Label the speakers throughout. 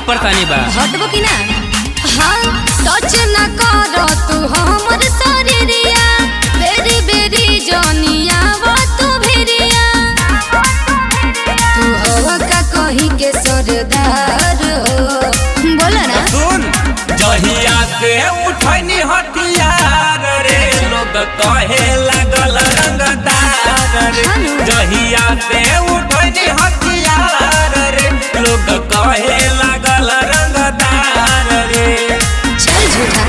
Speaker 1: परेशानी बा?
Speaker 2: हटबो कि ना? हाँ टच ना कर तू हमर शरीरिया, बेरी बेरी जनिया वो तू भिरिया। तू हवा का कहीं के सरदार हो, बोला ना?
Speaker 1: सुन जहिया से उठनी हथियार रे, लोग कहे लागल रंगदार रे। जहिया से उठनी हथियार रे, लोग कहे लागल रंगदार रे।
Speaker 2: चल झूठा।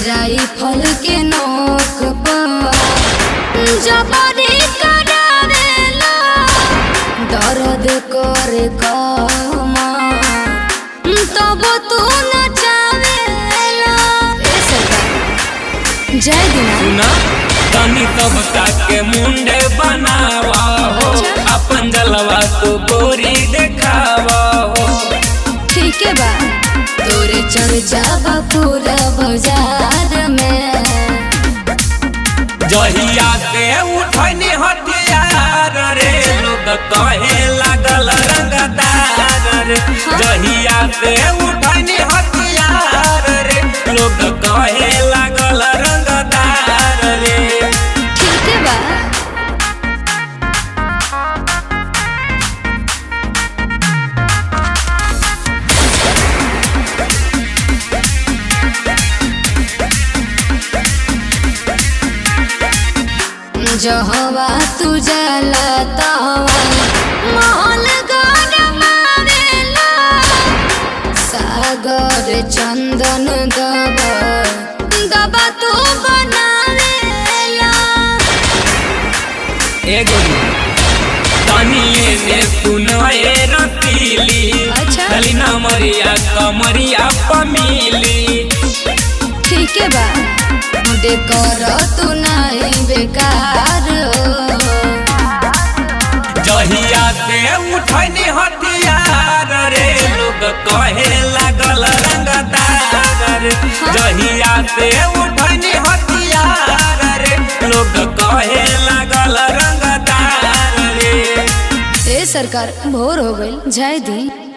Speaker 2: राइफल के नोक पर जबरी करावेला, दर्द करे कमर तब तू नचावेला। जय दिना
Speaker 1: सुना तनी सबका के मुंडे बनावा हो, अपन जलवा तू गोरी देखावा हो।
Speaker 2: ठीक है बा, तोरे चर्चा बा पूरा बाजार में।
Speaker 1: जहिया से उठनी हथियार रे, लोग कहे लागल रंगदार रे। जहिया से उठनी हथियार रे, लोग कहे लागल रंगदार रे।
Speaker 2: ठीक है बा, जहवा तू जला तवा महल गरमावेला, सागर चंदन दबा तू बनावेला।
Speaker 1: एगो तनिए ने सुनए रतीली,
Speaker 2: अच्छा।
Speaker 1: खाली नमरिया कमरिया पमीली।
Speaker 2: ठीक है बा, मुझे कर तू नहीं बेकार हो।
Speaker 1: जहिया से उठनी हथियार रे, लोग कहे लागल रंगदार रे। जहिया से उठनी हथियार रे, लोग कहे लागल रंगदार रे।
Speaker 2: ए सरकार भोर हो गई, जाए दी।